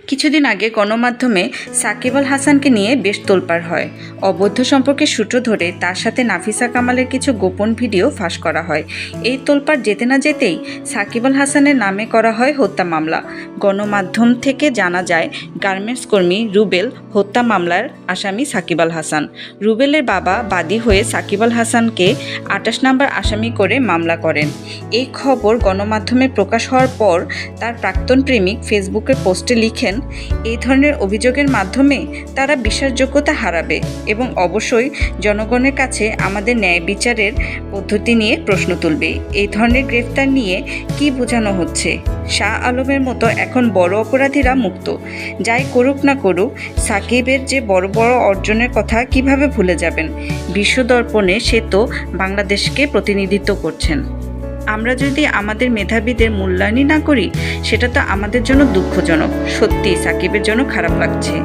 কিছুদিন আগে গণমাধ্যমে সাকিব আল হাসানকে নিয়ে বেশ তোলপাড় হয়। অবৈধ সম্পর্কের সূত্র ধরে তার সাথে নাফিসা কামালের কিছু গোপন ভিডিও ফাঁস করা হয়। এই তোলপাড় যেতে না যেতেই সাকিব আল হাসানের নামে করা হয় হত্যা মামলা। গণমাধ্যম থেকে জানা যায়, গার্মেন্টস কর্মী রুবেল হত্যা মামলার আসামি সাকিব আল হাসান। রুবেলের বাবা বাদী হয়ে সাকিব আল হাসানকে ২৮ নম্বর আসামি করে মামলা করেন। এই খবর গণমাধ্যমে প্রকাশ হওয়ার পর তার প্রাক্তন প্রেমিক ফেসবুকের পোস্টে লিখেন, এই ধরনের অভিযোগের মাধ্যমে তারা বিশ্বাসযোগ্যতা হারাবে এবং অবশ্যই জনগণের কাছে আমাদের ন্যায় বিচারের পদ্ধতি নিয়ে প্রশ্ন তুলবে। এই ধরনের গ্রেফতার নিয়ে কি বোঝানো হচ্ছে? শাহ আলমের মতো এখন বড় অপরাধীরা মুক্ত। যাই করুক না করুক, সাকিবের যে বড় বড় অর্জনের কথা কিভাবে ভুলে যাবেন? বিশ্বদর্পণে সে তো বাংলাদেশকে প্রতিনিধিত্ব করছেন। আমরা যদি আমাদের মেধাবীদের মূল্যায়নই না করি, সেটা তো আমাদের জন্য দুঃখজনক। সত্যি সাকিবের জন্য খারাপ লাগছে।